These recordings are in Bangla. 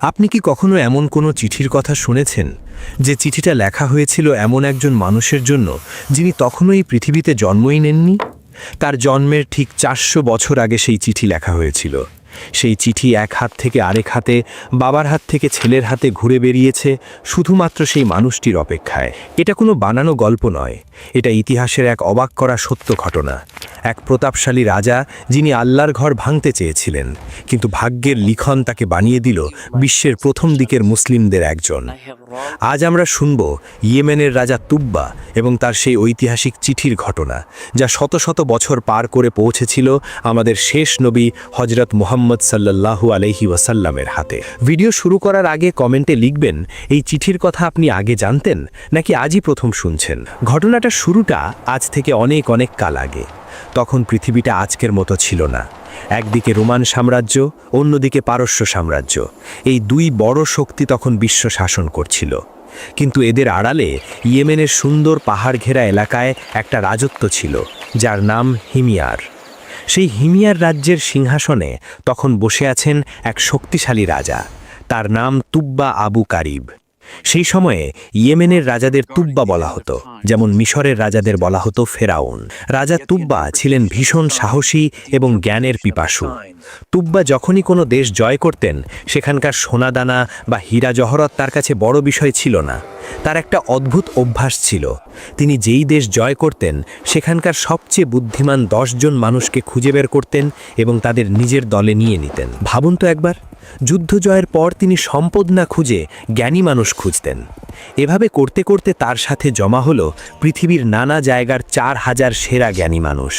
আপনি কি কখনো এমন কোনো চিঠির কথা শুনেছেন যে চিঠিটা লেখা হয়েছিল এমন একজন মানুষের জন্য যিনি তখনও এই পৃথিবীতে জন্মই নেননি? তার জন্মের ঠিক 400 বছর আগে সেই চিঠি লেখা হয়েছিল। সেই চিঠি এক হাত থেকে আরেক হাতে, বাবার হাত থেকে ছেলের হাতে ঘুরে বেরিয়েছে শুধুমাত্র সেই মানুষটির অপেক্ষায়। এটা কোনো বানানো গল্প নয়, এটা ইতিহাসের এক অবাক করা সত্য ঘটনা। এক প্রতাপশালী রাজা যিনি আল্লাহর ঘর ভাঙতে চেয়েছিলেন, কিন্তু ভাগ্যের লিখন তাকে বানিয়ে দিল বিশ্বের প্রথম দিকের মুসলিমদের একজন। আজ আমরা শুনব ইয়েমেনের রাজা তুব্বা এবং তার সেই ঐতিহাসিক চিঠির ঘটনা, যা শত শত বছর পার করে পৌঁছেছিল আমাদের শেষ নবী হজরত মুহাম্মদ সাল্লাল্লাহু আলাইহি ওয়াসাল্লামের হাতে। ভিডিও শুরু করার আগে কমেন্টে লিখবেন এই চিঠির কথা আপনি আগে জানতেন নাকি আজই প্রথম শুনছেন। ঘটনাটার শুরুটা আজ থেকে অনেক অনেক কাল আগে। তখন পৃথিবীটা আজকের মতো ছিল না। একদিকে রোমান সাম্রাজ্য, অন্যদিকে পারস্য সাম্রাজ্য। এই দুই বড় শক্তি তখন বিশ্ব শাসন করছিল। কিন্তু এদের আড়ালে ইয়েমেনের সুন্দর পাহাড় ঘেরা এলাকায় একটা রাজত্ব ছিল, যার নাম হিমিয়ার। সেই হিমিয়ার রাজ্যের সিংহাসনে তখন বসে আছেন এক শক্তিশালী রাজা, তার নাম তুব্বা আবু কারিব। সেই সময়ে ইয়েমেনের রাজাদের তুব্বা বলা হতো, যেমন মিশরের রাজাদের বলা হতো ফেরাউন। রাজা তুব্বা ছিলেন ভীষণ সাহসী এবং জ্ঞানের পিপাসু। তুব্বা যখনই কোনো দেশ জয় করতেন, সেখানকার সোনাদানা বা হীরা জহরত তার কাছে বড় বিষয় ছিল না। তার একটা অদ্ভুত অভ্যাস ছিল, তিনি যেই দেশ জয় করতেন সেখানকার সবচেয়ে বুদ্ধিমান 10 জন মানুষকে খুঁজে বের করতেন এবং তাদের নিজের দলে নিয়ে নিতেন। ভাবুন তো একবার, যুদ্ধ জয়ের পর তিনি সম্পদ না খুঁজে জ্ঞানী মানুষ খুঁজতেন। এভাবে করতে করতে তার সাথে জমা হলো পৃথিবীর নানা জায়গার 4000 সেরা জ্ঞানী মানুষ।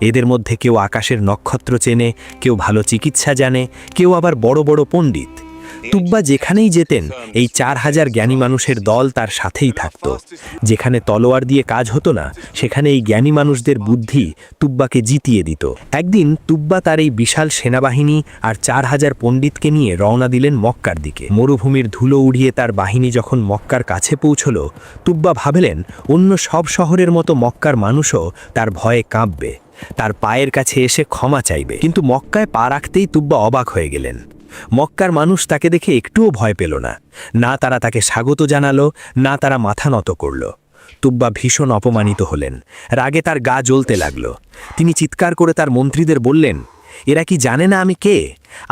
এদের মধ্যে কেউ আকাশের নক্ষত্র চেনে, কেউ ভালো চিকিৎসা জানে, কেউ আবার বড় বড় পণ্ডিত। তুব্বা যেখানেই যেতেন এই 4000 জ্ঞানী মানুষের দল তার সাথেই থাকত। যেখানে তলোয়ার দিয়ে কাজ হতো না, সেখানে এই জ্ঞানী মানুষদের বুদ্ধি তুব্বাকে জিতিয়ে দিত। একদিন তুব্বা তার এই বিশাল সেনাবাহিনী আর 4000 পণ্ডিতকে নিয়ে রওনা দিলেন মক্কার দিকে। মরুভূমির ধুলো উড়িয়ে তার বাহিনী যখন মক্কার কাছে পৌঁছল, তুব্বা ভাবলেন অন্য সব শহরের মতো মক্কার মানুষও তার ভয়ে কাঁপবে, তার পায়ের কাছে এসে ক্ষমা চাইবে। কিন্তু মক্কায় পা রাখতেই তুব্বা অবাক হয়ে গেলেন। মক্কার মানুষ তাকে দেখে একটুও ভয় পেল না। না তারা তাকে স্বাগত জানালো, না তারা মাথা নত করল। তুব্বা ভীষণ অপমানিত হলেন, রাগে তার গা জ্বলতে লাগল। তিনি চিৎকার করে তার মন্ত্রীদের বললেন, এরা কি জানে না আমি কে?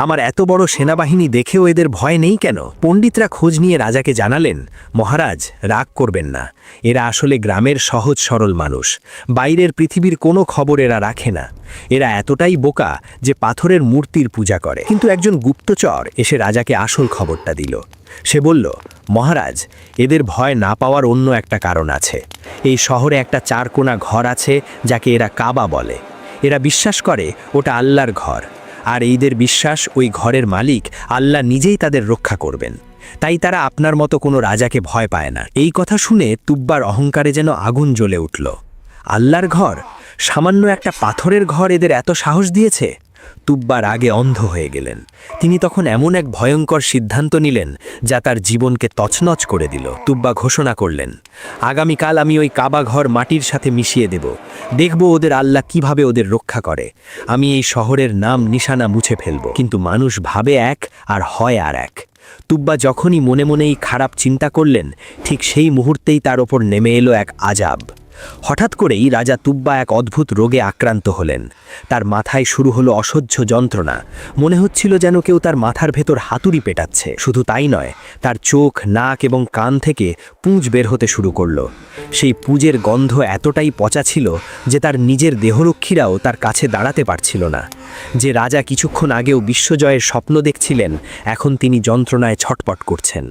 আমার এত বড় সেনাবাহিনী দেখেও এদের ভয় নেই কেন? পণ্ডিতরা খোঁজ নিয়ে রাজাকে জানালেন, মহারাজ রাগ করবেন না, এরা আসলে গ্রামের সহজ সরল মানুষ। বাইরের পৃথিবীর কোনো খবর এরা রাখে না। এরা এতটাই বোকা যে পাথরের মূর্তির পূজা করে। কিন্তু একজন গুপ্তচর এসে রাজাকে আসল খবরটা দিল। সে বলল, মহারাজ, এদের ভয় না পাওয়ার অন্য একটা কারণ আছে। এই শহরে একটা 4 কোণা ঘর আছে যাকে এরা কাবা বলে। এরা বিশ্বাস করে ওটা আল্লাহর ঘর, আর এদের বিশ্বাস ওই ঘরের মালিক আল্লাহ নিজেই তাদের রক্ষা করবেন। তাই তারা আপনার মতো কোনো রাজাকে ভয় পায় না। এই কথা শুনে তুব্বার অহংকারে যেন আগুন জ্বলে উঠল। আল্লাহর ঘর, সামান্য একটা পাথরের ঘর এদের এত সাহস দিয়েছে? তুব্বা রাগে অন্ধ হয়ে গেলেন। তিনি তখন এমন এক ভয়ঙ্কর সিদ্ধান্ত নিলেন যা তার জীবনকে তছনছ করে দিল। তুব্বা ঘোষণা করলেন, আগামীকাল আমি ওই কাবা ঘর মাটির সাথে মিশিয়ে দেব, দেখব ওদের আল্লাহ কিভাবে ওদের রক্ষা করে। আমি এই শহরের নাম নিশানা মুছে ফেলব। কিন্তু মানুষ ভাবে এক আর হয় আর এক। তুব্বা যখনই মনে মনেই খারাপ চিন্তা করলেন, ঠিক সেই মুহূর্তেই তার ওপর নেমে এলো এক আজাব। হঠাৎ করেই রাজা তুব্বা এক অদ্ভুত রোগে আক্রান্ত হলেন। তার মাথায় শুরু হলো অসহ্য যন্ত্রণা। মনে হচ্ছিল যেন কেউ তার মাথার ভেতর হাতুড়ি পেটাচ্ছে। শুধু তাই নয়, তার চোখ, নাক এবং কান থেকে পুঁজ বের হতে শুরু করলো। সেই পুঁজের গন্ধ এতটাই পচা ছিল যে তার নিজের দেহরক্ষীরাও তার কাছে দাঁড়াতে পারছিল না। যে রাজা কিছুক্ষণ আগেও বিশ্বজয়ের স্বপ্ন দেখছিলেন, এখন তিনি যন্ত্রণায় ছটপট করছেন।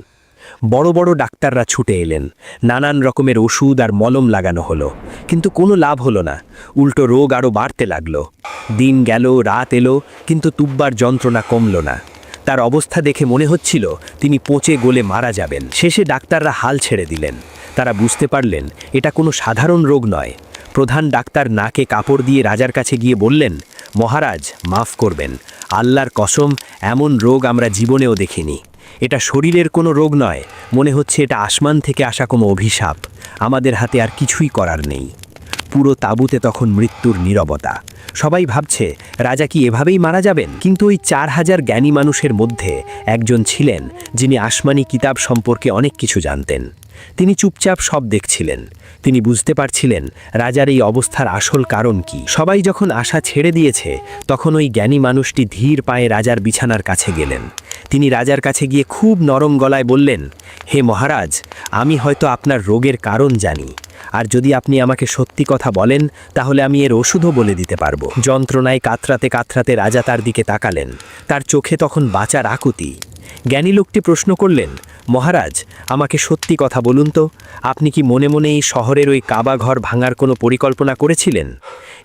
বড় বড় ডাক্তাররা ছুটে এলেন, নানান রকমের ওষুধ আর মলম লাগানো হলো, কিন্তু কোনো লাভ হলো না। উল্টো রোগ আরও বাড়তে লাগলো। দিন গেল, রাত এলো, কিন্তু তুব্বার যন্ত্রণা কমল না। তার অবস্থা দেখে মনে হচ্ছিল তিনি পচে গলে মারা যাবেন। শেষে ডাক্তাররা হাল ছেড়ে দিলেন। তারা বুঝতে পারলেন এটা কোনো সাধারণ রোগ নয়। প্রধান ডাক্তার নাকে কাপড় দিয়ে রাজার কাছে গিয়ে বললেন, মহারাজ মাফ করবেন, আল্লাহর কসম এমন রোগ আমরা জীবনেও দেখিনি। এটা শরীরের কোনো রোগ নয়, মনে হচ্ছে এটা আসমান থেকে আসা কোনো অভিশাপ। আমাদের হাতে আর কিছুই করার নেই। পুরো তাঁবুতে তখন মৃত্যুর নীরবতা। সবাই ভাবছে রাজা কি এভাবেই মারা যাবেন? কিন্তু ওই 4000 জ্ঞানী মানুষের মধ্যে একজন ছিলেন যিনি আসমানি কিতাব সম্পর্কে অনেক কিছু জানতেন। তিনি চুপচাপ সব দেখছিলেন। তিনি বুঝতে পারছিলেন রাজার এই অবস্থার আসল কারণ কি। সবাই যখন আশা ছেড়ে দিয়েছে তখন ওই জ্ঞানী মানুষটি ধীর পায়ে রাজার বিছানার কাছে গেলেন। তিনি রাজার কাছে গিয়ে খুব নরম গলায় বললেন, হে মহারাজ, আমি হয়তো আপনার রোগের কারণ জানি, আর যদি আপনি আমাকে সত্যি কথা বলেন তাহলে আমি এর ওষুধও বলে দিতে পারবো। যন্ত্রণায় কাতরাতে কাতরাতে রাজা তার দিকে তাকালেন। তার চোখে তখন বাঁচার আকুতি। জ্ঞানী লোকটি প্রশ্ন করলেন, মহারাজ, আমাকে সত্যি কথা বলুন তো, আপনি কি মনে মনে এই শহরের ওই কাবা ঘর ভাঙার কোনো পরিকল্পনা করেছিলেন?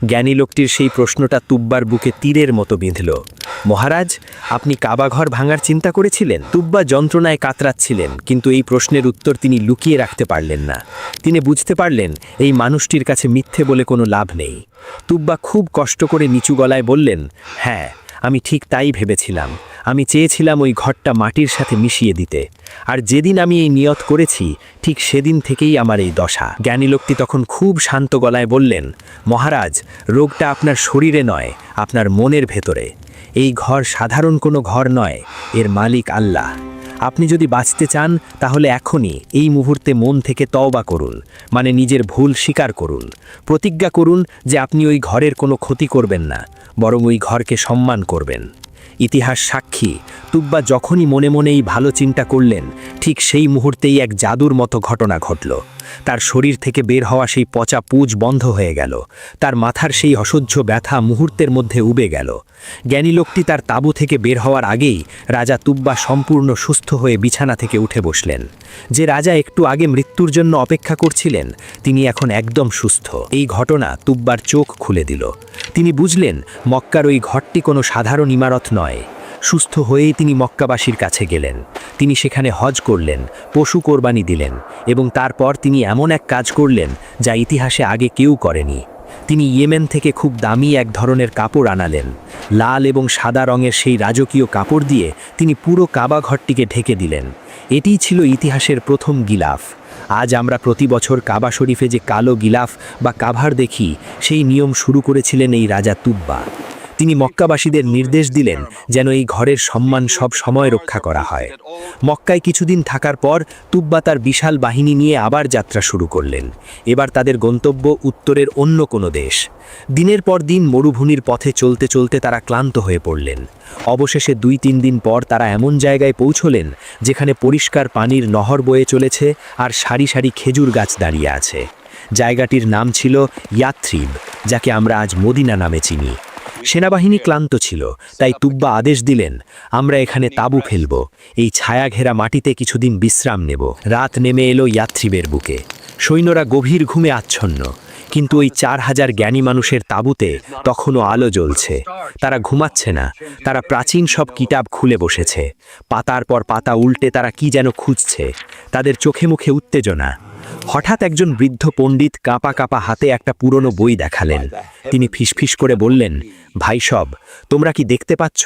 জ্ঞানী লোকটির সেই প্রশ্নটা তুব্বার বুকে তীরের মতো বিঁধল। মহারাজ, আপনি কাবা ঘর ভাঙার চিন্তা করেছিলেন? তুব্বা যন্ত্রণায় কাতরাচ্ছিলেন, কিন্তু এই প্রশ্নের উত্তর তিনি লুকিয়ে রাখতে পারলেন না। তিনি বুঝতে পারলেন এই মানুষটির কাছে মিথ্যে বলে কোনো লাভ নেই। তুব্বা খুব কষ্ট করে নিচু গলায় বললেন, হ্যাঁ, আমি ঠিক তাই ভেবেছিলাম। আমি চেয়েছিলাম ওই ঘরটা মাটির সাথে মিশিয়ে দিতে, আর যেদিন আমি এই নিয়ত করেছি ঠিক সেদিন থেকেই আমার এই দশা। জ্ঞানী লোকটি তখন খুব শান্ত গলায় বললেন, মহারাজ, রোগটা আপনার শরীরে নয়, আপনার মনের ভেতরে। এই ঘর সাধারণ কোনো ঘর নয়, এর মালিক আল্লাহ। আপনি যদি বাঁচতে চান তাহলে এখনই এই মুহূর্তে মন থেকে তওবা করুন, মানে নিজের ভুল স্বীকার করুন। প্রতিজ্ঞা করুন যে আপনি ওই ঘরের কোনো ক্ষতি করবেন না, বরং ওই ঘরকে সম্মান করবেন। ইতিহাস সাক্ষী, তুব্বা যখনই মনে মনে এই ভালো চিন্তা করলেন ঠিক সেই মুহূর্তেই এক জাদুর মতো ঘটনা ঘটল। তার শরীর থেকে বের হওয়া সেই পচা পুঁজ বন্ধ হয়ে গেল। তার মাথার সেই অসহ্য ব্যথা মুহূর্তের মধ্যে উবে গেল। জ্ঞানী লোকটি তার তাঁবু থেকে বের হওয়ার আগেই রাজা তুব্বা সম্পূর্ণ সুস্থ হয়ে বিছানা থেকে উঠে বসলেন। যে রাজা একটু আগে মৃত্যুর জন্য অপেক্ষা করছিলেন তিনি এখন একদম সুস্থ। এই ঘটনা তুব্বার চোখ খুলে দিল। তিনি বুঝলেন মক্কার ওই ঘরটি কোনো সাধারণ ইমারত নয়। সুস্থ হয়েই তিনি মক্কাবাসীর কাছে গেলেন। তিনি সেখানে হজ করলেন, পশু কোরবানি দিলেন, এবং তারপর তিনি এমন এক কাজ করলেন যা ইতিহাসে আগে কেউ করেনি। তিনি ইয়েমেন থেকে খুব দামি এক ধরনের কাপড় আনালেন। লাল এবং সাদা রঙের সেই রাজকীয় কাপড় দিয়ে তিনি পুরো কাবা ঘরটিকে ঢেকে দিলেন। এটিই ছিল ইতিহাসের প্রথম গিলাফ। আজ আমরা প্রতি বছর কাবা শরীফে যে কালো গিলাফ বা কাভার দেখি, সেই নিয়ম শুরু করেছিলেন এই রাজা তুব্বা। তিনি মক্কাবাসীদের নির্দেশ দিলেন যেন এই ঘরের সম্মান সব সময় রক্ষা করা হয়। মক্কায় কিছুদিন থাকার পর তুব্বা তার বিশাল বাহিনী নিয়ে আবার যাত্রা শুরু করলেন। এবার তাদের গন্তব্য উত্তরের অন্য কোনো দেশ। দিনের পর দিন মরুভূমির পথে চলতে চলতে তারা ক্লান্ত হয়ে পড়লেন। অবশেষে 2-3 দিন পর তারা এমন জায়গায় পৌঁছলেন যেখানে পরিষ্কার পানির নহর বয়ে চলেছে আর সারি সারি খেজুর গাছ দাঁড়িয়ে আছে। জায়গাটির নাম ছিল ইয়াথ্রিব, যাকে আমরা আজ মদিনা নামে চিনি। সেনাবাহিনী ক্লান্ত ছিল, তাই তুব্বা আদেশ দিলেন, আমরা এখানে তাঁবু ফেলব, এই ছায়া ঘেরা মাটিতে কিছুদিন বিশ্রাম নেব। রাত নেমে এলো ইয়াথ্রিবের বুকে। সৈন্যরা গভীর ঘুমে আচ্ছন্ন, কিন্তু ওই 4000 জ্ঞানী মানুষের তাঁবুতে তখনও আলো জ্বলছে। তারা ঘুমাচ্ছে না, তারা প্রাচীন সব কিতাব খুলে বসেছে। পাতার পর পাতা উল্টে তারা কি যেন খুঁজছে। তাদের চোখে মুখে উত্তেজনা। হঠাৎ একজন বৃদ্ধ পণ্ডিত কাঁপা কাঁপা হাতে একটা পুরনো বই দেখালেন। তিনি ফিসফিস করে বললেন, ভাই সব, তোমরা কি দেখতে পাচ্ছ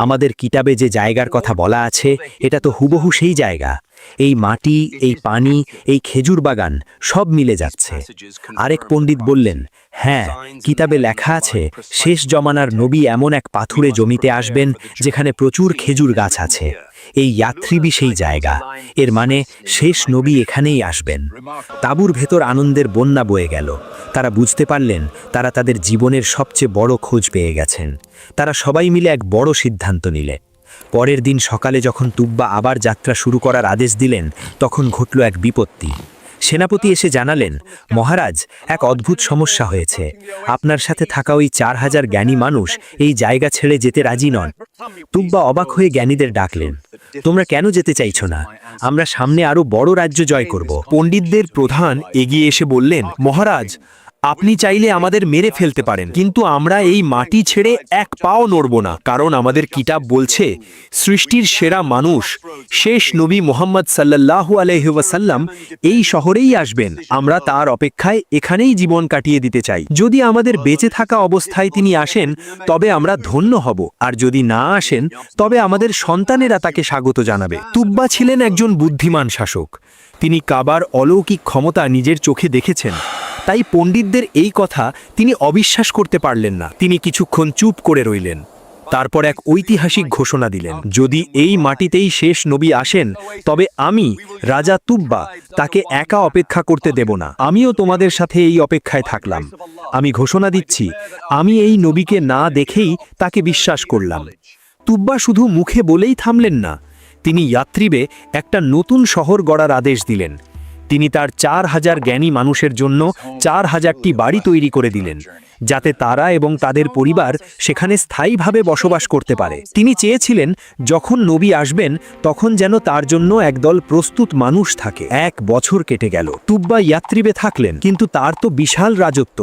আমাদের কিতাবে যে জায়গার কথা বলা আছে এটা তো হুবহু সেই জায়গা। এই মাটি, এই পানি, এই খেজুর বাগান সব মিলে যাচ্ছে। আরেক পণ্ডিত বললেন, হ্যাঁ, কিতাবে লেখা আছে শেষ জমানার নবী এমন এক পাথুরে জমিতে আসবেন যেখানে প্রচুর খেজুর গাছ আছে। এই ইয়াথ্রিবই সেই জায়গা। এর মানে শেষ নবী এখানেই আসবেন। তাঁবুর ভেতর আনন্দের বন্যা বয়ে গেল। তারা বুঝতে পারলেন তারা তাদের জীবনের সবচেয়ে বড় খোঁজ পেয়ে গেছেন। তারা সবাই মিলে এক বড় সিদ্ধান্ত নিলে। পরের দিন সকালে যখন তুব্বা আবার যাত্রা শুরু করার আদেশ দিলেন তখন ঘটল এক বিপত্তি। সেনাপতি এসে জানালেন, মহারাজ, এক অদ্ভুত সমস্যা হয়েছে। আপনার সাথে থাকা ওই 4000 জ্ঞানী মানুষ এই জায়গা ছেড়ে যেতে রাজি নন। তুব্বা অবাক হয়ে জ্ঞানীদের ডাকলেন, তোমরা কেন যেতে চাইছো না? আমরা সামনে আরো বড় রাজ্য জয় করব। পণ্ডিতদের প্রধান এগিয়ে এসে বললেন, মহারাজ, আপনি চাইলে আমাদের মেরে ফেলতে পারেন, কিন্তু আমরা এই মাটি ছেড়ে এক পাও নড়ব না। কারণ আমাদের কিতাব বলছে সৃষ্টির সেরা মানুষ শেষ নবী মুহাম্মদ সাল্লাল্লাহু আলাইহি ওয়াসাল্লাম এই শহরেই আসবেন। আমরা তার অপেক্ষায় এখানেই জীবন কাটিয়ে দিতে চাই। যদি আমাদের বেঁচে থাকা অবস্থায় তিনি আসেন তবে আমরা ধন্য হব, আর যদি না আসেন তবে আমাদের সন্তানেরা তাকে স্বাগত জানাবে। তুব্বা ছিলেন একজন বুদ্ধিমান শাসক। তিনি কাবার অলৌকিক ক্ষমতা নিজের চোখে দেখেছেন। তাই পণ্ডিতদের এই কথা তিনি অবিশ্বাস করতে পারলেন না। তিনি কিছুক্ষণ চুপ করে রইলেন। তারপর এক ঐতিহাসিক ঘোষণা দিলেন, যদি এই মাটিতেই শেষ নবী আসেন তবে আমি রাজা তুব্বা তাকে একা অপেক্ষা করতে দেব না। আমিও তোমাদের সাথে এই অপেক্ষায় থাকলাম। আমি ঘোষণা দিচ্ছি, আমি এই নবীকে না দেখেই তাকে বিশ্বাস করলাম। তুব্বা শুধু মুখে বলেই থামলেন না, তিনি ইয়াত্রিবে একটা নতুন শহর গড়ার আদেশ দিলেন। তিনি তার 4000 জ্ঞানী মানুষের জন্য 4000টি বাড়ি তৈরি করে দিলেন, যাতে তারা এবং তাদের পরিবার সেখানে স্থায়ীভাবে বসবাস করতে পারে। তিনি চেয়েছিলেন যখন নবী আসবেন তখন যেন তার জন্য একদল প্রস্তুত মানুষ থাকে। 1 বছর কেটে গেল। তুব্বা ইয়াত্রিবে থাকলেন, কিন্তু তার তো বিশাল রাজত্ব,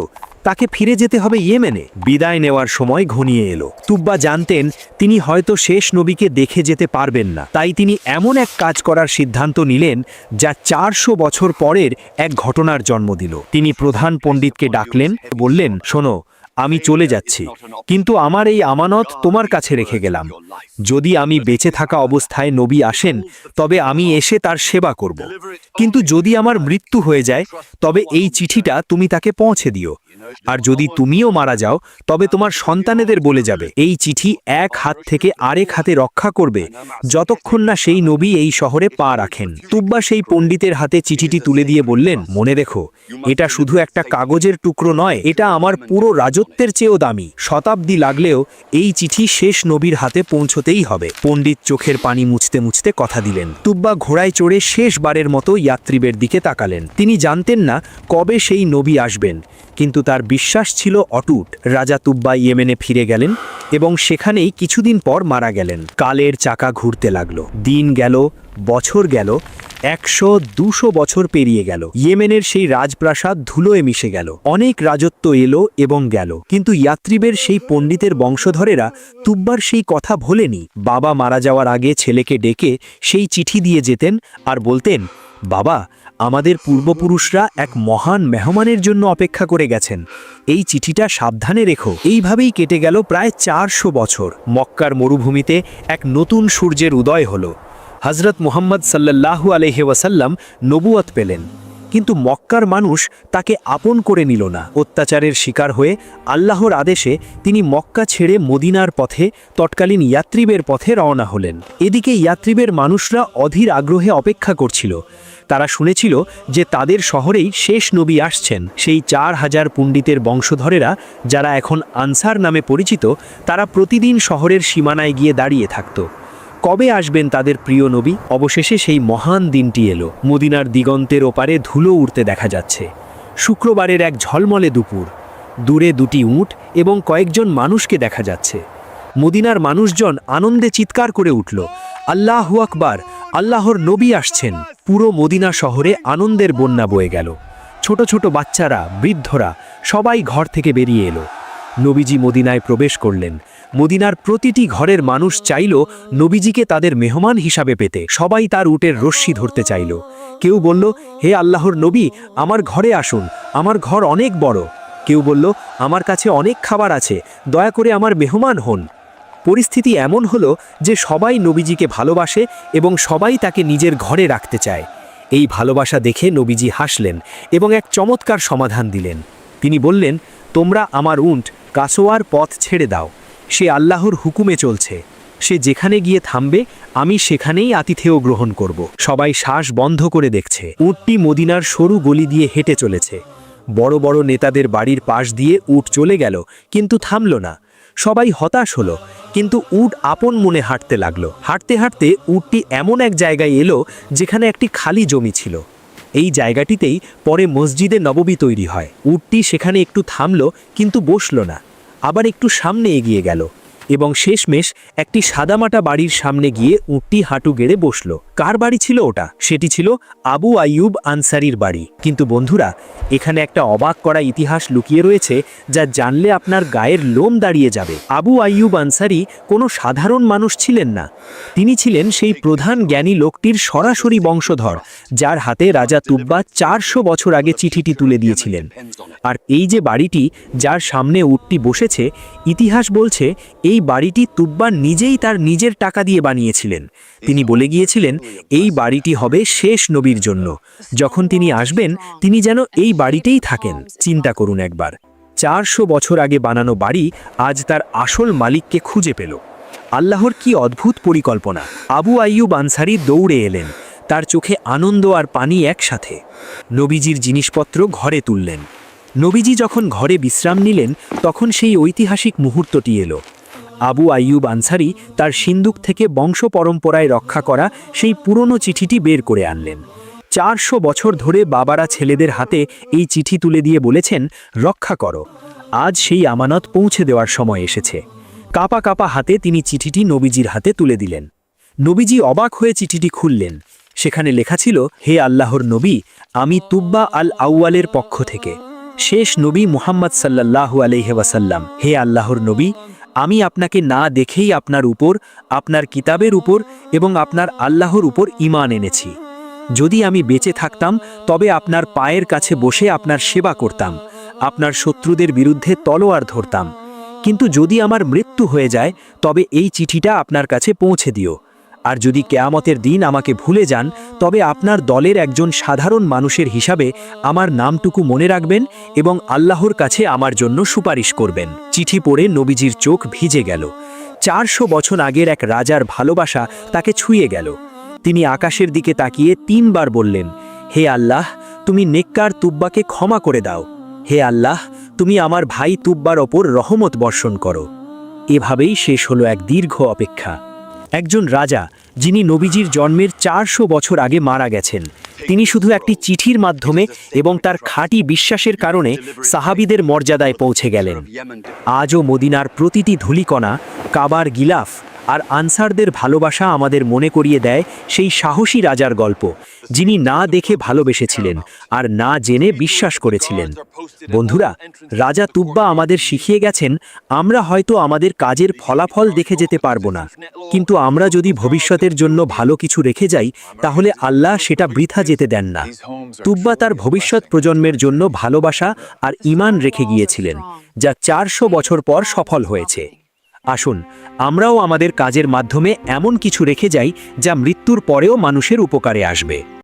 তাকে ফিরে যেতে হবে ইয়েমেনে। বিদায় নেওয়ার সময় ঘনিয়ে এলো। তুব্বা জানতেন তিনি হয়তো শেষ নবীকে দেখে যেতে পারবেন না, তাই তিনি এমন এক কাজ করার সিদ্ধান্ত নিলেন যা 400 বছর পরের এক ঘটনার জন্ম দিল। তিনি প্রধান পণ্ডিতকে ডাকলেন, বললেন, শোনো, আমি চলে যাচ্ছি, কিন্তু আমার এই আমানত তোমার কাছে রেখে গেলাম। যদি আমি বেঁচে থাকা অবস্থায় নবী আসেন তবে আমি এসে তার সেবা করব, কিন্তু যদি আমার মৃত্যু হয়ে যায় তবে এই চিঠিটা তুমি তাকে পৌঁছে দিও। আর যদি তুমিও মারা যাও তবে তোমার সন্তানেদের বলে যাবে, এই চিঠি এক হাত থেকে আরেক হাতে রক্ষা করবে যতক্ষণ না সেই নবী এই শহরে পা রাখেন। তুব্বা সেই পণ্ডিতের হাতে চিঠিটি তুলে দিয়ে বললেন, মনে রেখো, এটা শুধু একটা কাগজের টুকরো নয়, এটা আমার পুরো রাজত্বের চেয়েও দামি। শতাব্দী লাগলেও এই চিঠি শেষ নবীর হাতে পৌঁছতেই হবে। পণ্ডিত চোখের পানি মুছতে মুছতে কথা দিলেন। তুব্বা ঘোড়ায় চড়ে শেষবারের মতো ইয়াত্রিবের দিকে তাকালেন। তিনি জানতেন না কবে সেই নবী আসবেন, কিন্তু তার বিশ্বাস ছিল অটুট। রাজা তুব্বা ইয়েমেনে ফিরে গেলেন এবং সেখানেই কিছুদিন পর মারা গেলেন। কালের চাকা ঘুরতে লাগলো। দিন গেল, বছর গেল, 100-200 বছর পেরিয়ে গেল। ইয়েমেনের সেই রাজপ্রাসাদ ধুলোয় মিশে গেল। অনেক রাজত্ব এলো এবং গেল, কিন্তু ইয়াত্রিবের সেই পণ্ডিতের বংশধরেরা তুব্বার সেই কথা ভোলেনি। বাবা মারা যাওয়ার আগে ছেলেকে ডেকে সেই চিঠি দিয়ে যেতেন আর বলতেন, বাবা, আমাদের পূর্বপুরুষরা এক মহান মেহমানের জন্য অপেক্ষা করে গেছেন, এই চিঠিটা সাবধানে রেখো। এইভাবেই কেটে গেল প্রায় 400 বছর। মক্কার মরুভূমিতে এক নতুন সূর্যের উদয় হলো। হযরত মুহাম্মদ সাল্লাল্লাহু আলাইহি ওয়াসাল্লাম নবুয়ত পেলেন, কিন্তু মক্কার মানুষ তাকে আপন করে নিল না। অত্যাচারের শিকার হয়ে আল্লাহর আদেশে তিনি মক্কা ছেড়ে মদিনার পথে, তৎকালীন ইয়াত্রিবের পথে রওনা হলেন। এদিকে ইয়াত্রিবের মানুষরা অধীর আগ্রহে অপেক্ষা করছিল। তারা শুনেছিল যে তাদের শহরেই শেষ নবী আসছেন। সেই 4000 পণ্ডিতের বংশধরেরা, যারা এখন আনসার নামে পরিচিত, তারা প্রতিদিন শহরের সীমানায় গিয়ে দাঁড়িয়ে থাকত। কবে আসবেন তাদের প্রিয় নবী? অবশেষে সেই মহান দিনটি এলো। মদিনার দিগন্তের ওপারে ধুলো উড়তে দেখা যাচ্ছে। শুক্রবারের এক ঝলমলে দুপুর। দূরে 2টি উট এবং কয়েকজন মানুষকে দেখা যাচ্ছে। মদিনার মানুষজন আনন্দে চিৎকার করে উঠল, আল্লাহু আকবার, আল্লাহর নবী আসছেন। পুরো মদিনা শহরে আনন্দের বন্যা বয়ে গেল। ছোট ছোট বাচ্চারা, বৃদ্ধরা সবাই ঘর থেকে বেরিয়ে এলো। নবীজি মদিনায় প্রবেশ করলেন। মদিনার প্রতিটি ঘরের মানুষ চাইল নবীজিকে তাদের মেহমান হিসাবে পেতে। সবাই তার উটের রশ্মি ধরতে চাইল। কেউ বলল, হে আল্লাহর নবী, আমার ঘরে আসুন, আমার ঘর অনেক বড়। কেউ বলল, আমার কাছে অনেক খাবার আছে, দয়া করে আমার মেহমান হন। পরিস্থিতি এমন হলো যে সবাই নবীজিকে ভালোবাসে এবং সবাই তাকে নিজের ঘরে রাখতে চায়। এই ভালোবাসা দেখে নবীজি হাসলেন এবং এক চমৎকার সমাধান দিলেন। তিনি বললেন, তোমরা আমার উট কাসোয়ার পথ ছেড়ে দাও। সে আল্লাহর হুকুমে চলছে। সে যেখানে গিয়ে থামবে আমি সেখানেই আতিথেয় গ্রহণ করব। সবাই শ্বাস বন্ধ করে দেখছে। উটটি মদিনার সরু গলি দিয়ে হেঁটে চলেছে। বড় বড় নেতাদের বাড়ির পাশ দিয়ে উট চলে গেল, কিন্তু থামল না। সবাই হতাশ হলো, কিন্তু উট আপন মনে হাঁটতে লাগলো। হাঁটতে হাঁটতে উটটি এমন এক জায়গায় এলো যেখানে একটি খালি জমি ছিল। এই জায়গাটিতেই পরে মসজিদে নববী তৈরি হয়। উটটি সেখানে একটু থামলো, কিন্তু বসল না। আবার একটু সামনে এগিয়ে গেল এবং শেষমেশ একটি সাদামাটা বাড়ির সামনে গিয়ে উটটি হাঁটু গেড়ে বসল। কার বাড়ি ছিল ওটা? সেটি ছিল আবু আইয়ুব আনসারির বাড়ি। কিন্তু বন্ধুরা, এখানে একটা অবাক করা ইতিহাস লুকিয়ে রয়েছে যা জানলে আপনার গায়ের লোম দাঁড়িয়ে যাবে। আবু আইয়ুব আনসারি কোনো সাধারণ মানুষ ছিলেন না। তিনি ছিলেন সেই প্রধান জ্ঞানী লোকটির সরাসরি বংশধর, যার হাতে রাজা তুব্বা 400 বছর আগে চিঠিটি তুলে দিয়েছিলেন। আর এই যে বাড়িটি, যার সামনে উটটি বসেছে, ইতিহাস বলছে এই এই বাড়িটি তুব্বা নিজেই তার নিজের টাকা দিয়ে বানিয়েছিলেন। তিনি বলে গিয়েছিলেন এই বাড়িটি হবে শেষ নবীর জন্য, যখন তিনি আসবেন তিনি যেন এই বাড়িতেই থাকেন। চিন্তা করুন একবার, 400 বছর আগে বানানো বাড়ি আজ তার আসল মালিককে খুঁজে পেল। আল্লাহর কি অদ্ভুত পরিকল্পনা। আবু আইয়ুব আনসারী দৌড়ে এলেন, তার চোখে আনন্দ আর পানি একসাথে। নবীজির জিনিসপত্র ঘরে তুললেন। নবীজি যখন ঘরে বিশ্রাম নিলেন তখন সেই ঐতিহাসিক মুহূর্তটি এলো। আবু আইয়ুব আনসারী তার সিন্দুক থেকে বংশ পরম্পরায় রক্ষা করা সেই পুরনো চিঠিটি বের করে আনলেন। 400 বছর ধরে বাবারা ছেলেদের হাতে এই চিঠি তুলে দিয়ে বলেছেন, রক্ষা করো। আজ সেই আমানত পৌঁছে দেওয়ার সময় এসেছে। কাপা কাপা হাতে তিনি চিঠিটি নবীজির হাতে তুলে দিলেন। নবীজি অবাক হয়ে চিঠিটি খুললেন। সেখানে লেখা ছিল, হে আল্লাহর নবী, আমি তুব্বা আল আউয়ালের পক্ষ থেকে, শেষ নবী মুহাম্মদ সাল্লাল্লাহু আলাইহি ওয়াসাল্লাম। হে আল্লাহর নবী, আমি আপনাকে না দেখেই আপনার উপর, আপনার কিতাবের উপর এবং আপনার আল্লাহর উপর ঈমান এনেছি। যদি আমি বেঁচে থাকতাম তবে আপনার পায়ের কাছে বসে আপনার সেবা করতাম, আপনার শত্রুদের বিরুদ্ধে তলোয়ার ধরতাম। কিন্তু যদি আমার মৃত্যু হয়ে যায় তবে এই চিঠিটা আপনার কাছে পৌঁছে দিও। আর যদি কেয়ামতের দিন আমাকে ভুলে যান তবে আপনার দলের একজন সাধারণ মানুষের হিসাবে আমার নামটুকু মনে রাখবেন এবং আল্লাহর কাছে আমার জন্য সুপারিশ করবেন। চিঠি পড়ে নবীজির চোখ ভিজে গেল। 400 বছর আগের এক রাজার ভালোবাসা তাকে ছুঁয়ে গেল। তিনি আকাশের দিকে তাকিয়ে 3 বার বললেন, হে আল্লাহ, তুমি নেককার তুব্বাকে ক্ষমা করে দাও। হে আল্লাহ, তুমি আমার ভাই তুব্বার ওপর রহমত বর্ষণ করো। এভাবেই শেষ হলো এক দীর্ঘ অপেক্ষা। একজন রাজা, যিনি নবীজির জন্মের 400 বছর আগে মারা গেছেন, তিনি শুধু একটি চিঠির মাধ্যমে এবং তার খাঁটি বিশ্বাসের কারণে সাহাবীদের মর্যাদায় পৌঁছে গেলেন। আজও মদিনার প্রতিটি ধূলিকণা, কাবার গিলাফ আর আনসারদের ভালোবাসা আমাদের মনে করিয়ে দেয় সেই সাহসী রাজার গল্প, যিনি না দেখে ভালোবেসেছিলেন আর না জেনে বিশ্বাস করেছিলেন। বন্ধুরা, রাজা তুব্বা আমাদের শিখিয়ে গেছেন, আমরা হয়তো আমাদের কাজের ফলাফল দেখে যেতে পারবো না, কিন্তু আমরা যদি ভবিষ্যতের জন্য ভালো কিছু রেখে যাই তাহলে আল্লাহ সেটা বৃথা যেতে দেন না। তুব্বা তার ভবিষ্যৎ প্রজন্মের জন্য ভালোবাসা আর ঈমান রেখে গিয়েছিলেন, যা 400 বছর পর সফল হয়েছে। আসুন আমরাও আমাদের কাজের মাধ্যমে এমন কিছু রেখে যাই যা মৃত্যুর পরেও মানুষের উপকারে আসবে।